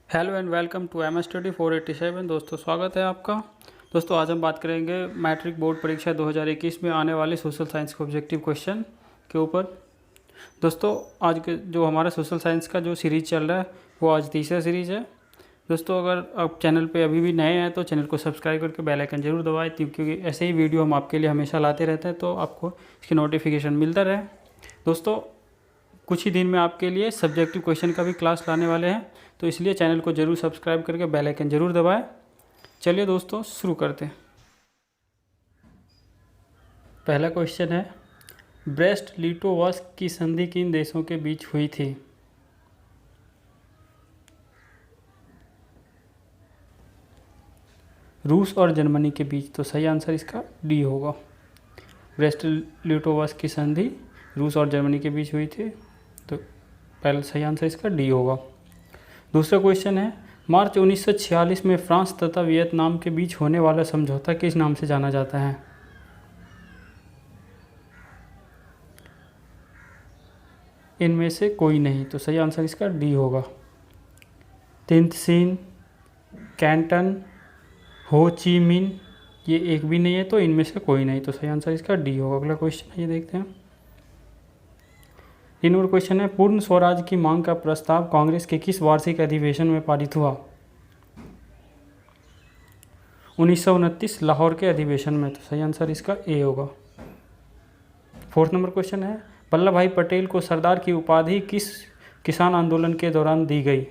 Hello and welcome to M S study 487। दोस्तों स्वागत है आपका। दोस्तों आज हम बात करेंगे मैट्रिक बोर्ड परीक्षा 2021 में आने वाले सोशल साइंस के ऑब्जेक्टिव क्वेश्चन के ऊपर। दोस्तों आज के जो हमारा सोशल साइंस का जो सीरीज़ चल रहा है वो आज तीसरा सीरीज़ है। दोस्तों अगर आप चैनल पे अभी भी नए हैं तो चैनल को सब्सक्राइब करके बेल आइकन जरूर दबाएं, क्योंकि ऐसे ही वीडियो हम आपके लिए हमेशा लाते रहते हैं तो आपको इसकी नोटिफिकेशन मिलता रहे। दोस्तों कुछ ही दिन में आपके लिए सब्जेक्टिव क्वेश्चन का भी क्लास लाने वाले हैं, तो इसलिए चैनल को जरूर सब्सक्राइब करके बेल आइकन जरूर दबाएं। चलिए दोस्तों शुरू करते हैं। पहला क्वेश्चन है, ब्रेस्ट लिटोवस्क की संधि किन देशों के बीच हुई थी? रूस और जर्मनी के बीच। तो सही आंसर इसका डी होगा। ब्रेस्ट लिटोवस्क की संधि रूस और जर्मनी के बीच हुई थी, तो पहला सही आंसर इसका डी होगा। दूसरा क्वेश्चन है, मार्च 1946 में फ्रांस तथा वियतनाम के बीच होने वाला समझौता किस नाम से जाना जाता है? इनमें से कोई नहीं, तो सही आंसर इसका डी होगा। तिंत सीन, कैंटन, हो ची मिन, ये एक भी नहीं है, तो इनमें से कोई नहीं, तो सही आंसर इसका डी होगा। अगला क्वेश्चन है, ये देखते हैं। 3 नंबर क्वेश्चन है, पूर्ण स्वराज की मांग का प्रस्ताव कांग्रेस के किस वार्षिक अधिवेशन में पारित हुआ? 1929 लाहौर के अधिवेशन में, तो सही आंसर इसका ए होगा। 4 नंबर क्वेश्चन है, वल्लभ भाई पटेल को सरदार की उपाधि किस किसान आंदोलन के दौरान दी गई?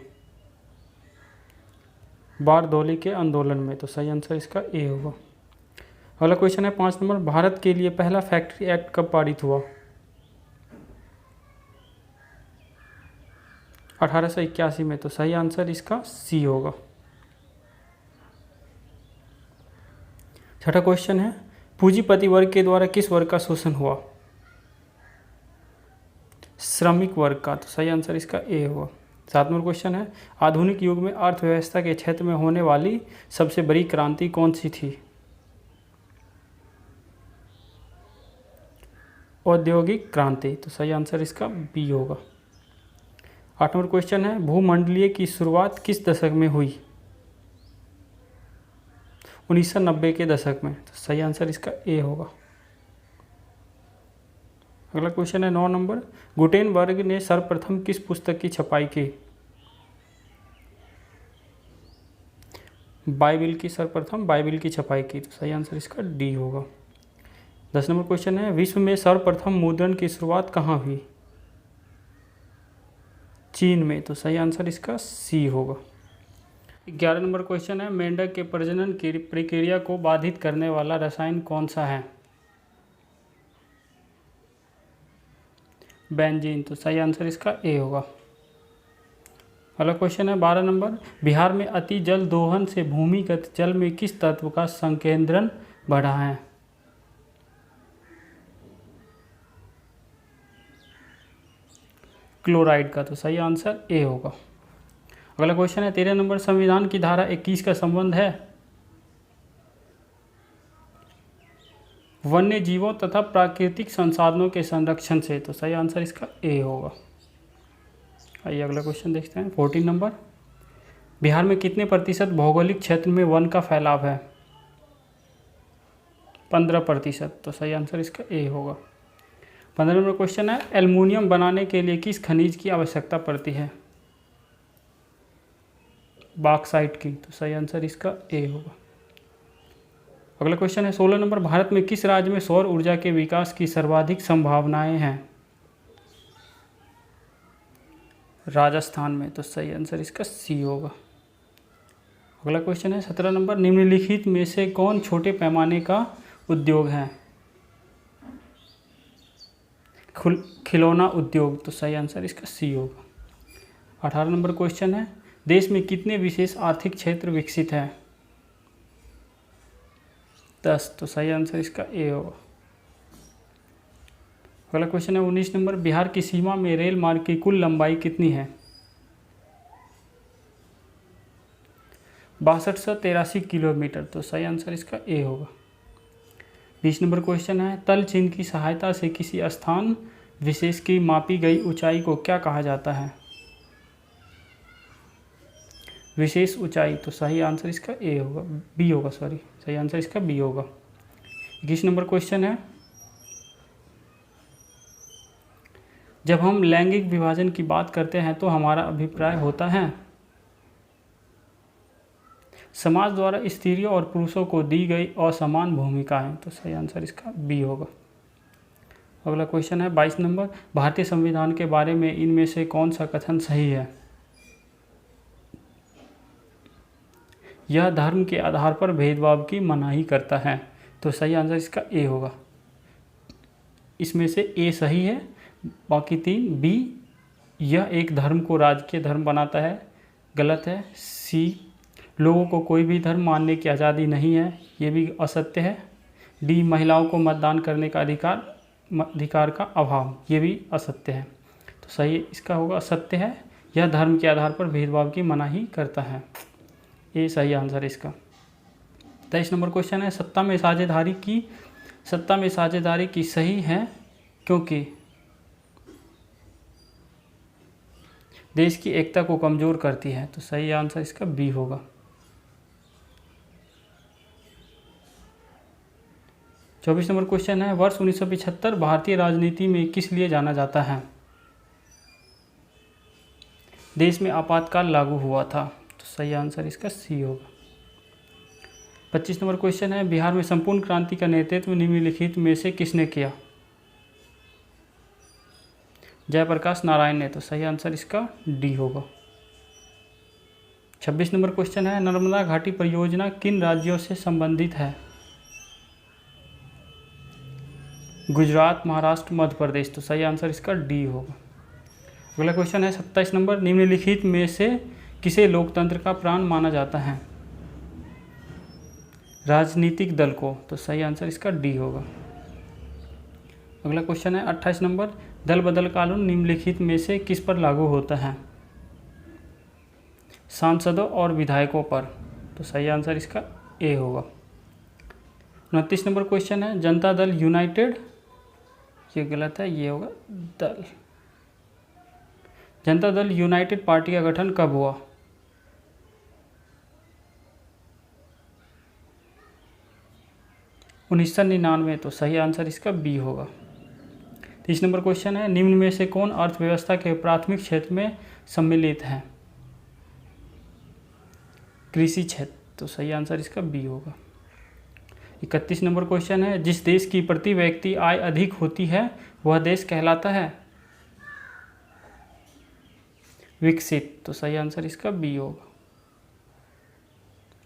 बारदौली के आंदोलन में, तो सही आंसर इसका ए होगा। अगला क्वेश्चन है 5 नंबर, भारत के लिए पहला फैक्ट्री एक्ट कब पारित हुआ? 1881 में, तो सही आंसर इसका सी होगा। छठा क्वेश्चन है, पूंजीपति वर्ग के द्वारा किस वर्ग का शोषण हुआ? श्रमिक वर्ग का, तो सही आंसर इसका ए होगा। 7 नंबर क्वेश्चन है, आधुनिक युग में अर्थव्यवस्था के क्षेत्र में होने वाली सबसे बड़ी क्रांति कौन सी थी? औद्योगिक क्रांति, तो सही आंसर इसका बी होगा। 8 नंबर क्वेश्चन है, भूमंडलीय की शुरुआत किस दशक में हुई? 1990 के दशक में, तो सही आंसर इसका ए होगा। अगला क्वेश्चन है 9 नंबर, गुटेनबर्ग ने सर्वप्रथम किस पुस्तक की छपाई की? बाइबिल की, सर्वप्रथम बाइबिल की छपाई की, तो सही आंसर इसका डी होगा। 10 नंबर क्वेश्चन है, विश्व में सर्वप्रथम मुद्रण की शुरुआत कहाँ हुई? चीन में, तो सही आंसर इसका सी होगा। 11 नंबर क्वेश्चन है, मेंढक के प्रजनन की प्रक्रिया को बाधित करने वाला रसायन कौन सा है? बेंजीन, तो सही आंसर इसका ए होगा। अगला क्वेश्चन है 12 नंबर, बिहार में अति जल दोहन से भूमिगत जल में किस तत्व का संकेंद्रण बढ़ा है? क्लोराइड का, तो सही आंसर ए होगा। अगला क्वेश्चन है 13 नंबर, संविधान की धारा 21 का संबंध है वन्य जीवों तथा प्राकृतिक संसाधनों के संरक्षण से, तो सही आंसर इसका ए होगा। आइए अगला क्वेश्चन देखते हैं। 14 नंबर, बिहार में कितने प्रतिशत भौगोलिक क्षेत्र में वन का फैलाव है? 15%, तो सही आंसर इसका ए होगा। 15 नंबर क्वेश्चन है, एल्युमिनियम बनाने के लिए किस खनिज की आवश्यकता पड़ती है? बॉक्साइट की, तो सही आंसर इसका ए होगा। अगला क्वेश्चन है 16 नंबर, भारत में किस राज्य में सौर ऊर्जा के विकास की सर्वाधिक संभावनाएं हैं? राजस्थान में, तो सही आंसर इसका सी होगा। अगला क्वेश्चन है 17 नंबर, निम्नलिखित में से कौन छोटे पैमाने का उद्योग है? खिलौना उद्योग, तो सही आंसर इसका सी होगा। 18 नंबर क्वेश्चन है, देश में कितने विशेष आर्थिक क्षेत्र विकसित हैं? 10, तो सही आंसर इसका ए होगा। अगला क्वेश्चन है 19 नंबर, बिहार की सीमा में रेल मार्ग की कुल लंबाई कितनी है? 6283 किलोमीटर, तो सही आंसर इसका ए होगा। 20 नंबर क्वेश्चन है, तल चिन्ह की सहायता से किसी स्थान विशेष की मापी गई ऊंचाई को क्या कहा जाता है? विशेष ऊंचाई, तो सही आंसर इसका ए होगा, बी होगा, सॉरी, सही आंसर इसका बी होगा। 21 नंबर क्वेश्चन है, जब हम लैंगिक विभाजन की बात करते हैं तो हमारा अभिप्राय होता है समाज द्वारा स्त्रियों और पुरुषों को दी गई असमान भूमिकाएं, तो सही आंसर इसका बी होगा। अगला क्वेश्चन है 22 नंबर, भारतीय संविधान के बारे में इनमें से कौन सा कथन सही है? यह धर्म के आधार पर भेदभाव की मनाही करता है, तो सही आंसर इसका ए होगा। इसमें से ए सही है, बाकी 3 बी, यह एक धर्म को राजकीय धर्म बनाता है, गलत है। सी, लोगों को कोई भी धर्म मानने की आज़ादी नहीं है, ये भी असत्य है। डी, महिलाओं को मतदान करने का अधिकार का अभाव, ये भी असत्य है। तो सही इसका होगा असत्य है, यह धर्म के आधार पर भेदभाव की मनाही करता है, ये सही आंसर इसका। 23 नंबर क्वेश्चन है, सत्ता में साझेदारी की सही है क्योंकि देश की एकता को कमज़ोर करती है, तो सही आंसर इसका बी होगा। 24 नंबर क्वेश्चन है, वर्ष 1975 भारतीय राजनीति में किस लिए जाना जाता है? देश में आपातकाल लागू हुआ था, तो सही आंसर इसका सी होगा। 25 नंबर क्वेश्चन है, बिहार में संपूर्ण क्रांति का नेतृत्व निम्नलिखित में से किसने किया? जयप्रकाश नारायण ने, तो सही आंसर इसका डी होगा। 26 नंबर क्वेश्चन है, नर्मदा घाटी परियोजना किन राज्यों से संबंधित है? गुजरात, महाराष्ट्र, मध्य प्रदेश, तो सही आंसर इसका डी होगा। अगला क्वेश्चन है 27 नंबर, निम्नलिखित में से किसे लोकतंत्र का प्राण माना जाता है? राजनीतिक दल को, तो सही आंसर इसका डी होगा। अगला क्वेश्चन है 28 नंबर, दल बदल कानून निम्नलिखित में से किस पर लागू होता है? सांसदों और विधायकों पर, तो सही आंसर इसका ए होगा। 29 नंबर क्वेश्चन है, जनता दल यूनाइटेड, ये गलत है, ये होगा दल। जनता दल यूनाइटेड पार्टी का गठन कब हुआ? उन्नीस सौ 99, तो सही आंसर इसका बी होगा। 30 नंबर क्वेश्चन है, निम्न में से कौन अर्थव्यवस्था के प्राथमिक क्षेत्र में सम्मिलित है? कृषि क्षेत्र, तो सही आंसर इसका बी होगा। 31 नंबर क्वेश्चन है, जिस देश की प्रति व्यक्ति आय अधिक होती है वह देश कहलाता है विकसित, तो सही आंसर इसका बी होगा।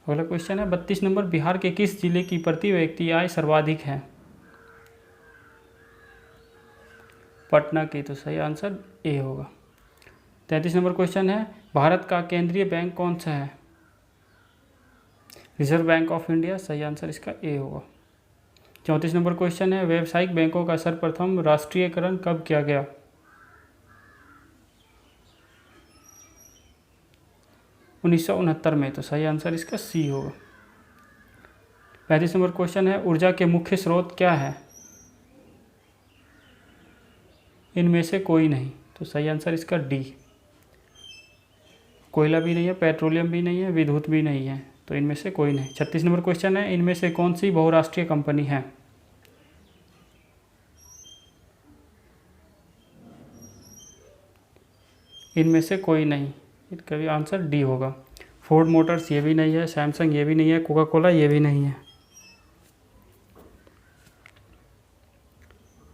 अगला क्वेश्चन है 32 नंबर, बिहार के किस जिले की प्रति व्यक्ति आय सर्वाधिक है? पटना की, तो सही आंसर ए होगा। 33 नंबर क्वेश्चन है, भारत का केंद्रीय बैंक कौन सा है? रिजर्व बैंक ऑफ इंडिया, सही आंसर इसका ए होगा। 34 नंबर क्वेश्चन है, व्यावसायिक बैंकों का सर्वप्रथम राष्ट्रीयकरण कब किया गया? 1969 में, तो सही आंसर इसका सी होगा। 35 नंबर क्वेश्चन है, ऊर्जा के मुख्य स्रोत क्या है? इनमें से कोई नहीं, तो सही आंसर इसका डी। कोयला भी नहीं है, पेट्रोलियम भी नहीं है, विद्युत भी नहीं है, तो इनमें से कोई नहीं। 36 नंबर क्वेश्चन है, इनमें से कौन सी बहुराष्ट्रीय कंपनी है? इनमें से कोई नहीं, इसका भी आंसर डी होगा। फोर्ड मोटर्स ये भी नहीं है, सैमसंग ये भी नहीं है, कोका कोला ये भी नहीं है।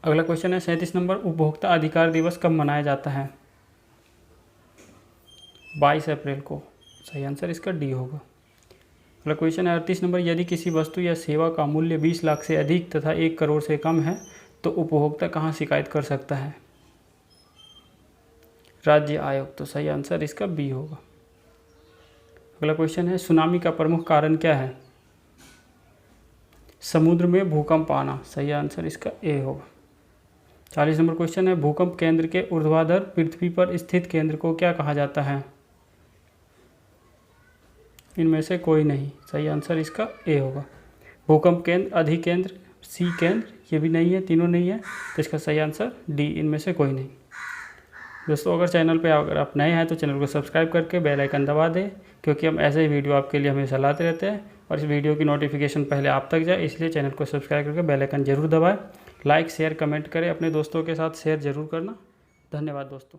अगला क्वेश्चन है 37 नंबर, उपभोक्ता अधिकार दिवस कब मनाया जाता है? 22 अप्रैल को, सही आंसर इसका डी होगा। अगला क्वेश्चन है 38 नंबर, यदि किसी वस्तु या सेवा का मूल्य 20 लाख से अधिक तथा 1 करोड़ से कम है तो उपभोक्ता कहाँ शिकायत कर सकता है? राज्य आयोग, तो सही आंसर इसका बी होगा। अगला क्वेश्चन है, सुनामी का प्रमुख कारण क्या है? समुद्र में भूकंप आना, सही आंसर इसका ए होगा। 40 नंबर क्वेश्चन है, भूकंप केंद्र के ऊर्ध्वाधर पृथ्वी पर स्थित केंद्र को क्या कहा जाता है? इनमें से कोई नहीं, सही आंसर इसका ए होगा। भूकंप केंद्र, अधिकेंद्र, सी केंद्र, ये भी नहीं है, तीनों नहीं है, तो इसका सही आंसर डी, इनमें से कोई नहीं। दोस्तों अगर चैनल पे अगर आप नए हैं तो चैनल को सब्सक्राइब करके बेल आइकन दबा दें, क्योंकि हम ऐसे ही वीडियो आपके लिए हमेशा लाते रहते हैं और इस वीडियो की नोटिफिकेशन पहले आप तक जाए, इसलिए चैनल को सब्सक्राइब करके बेल आइकन जरूर दबाएं। लाइक शेयर कमेंट करें, अपने दोस्तों के साथ शेयर ज़रूर करना। धन्यवाद दोस्तों।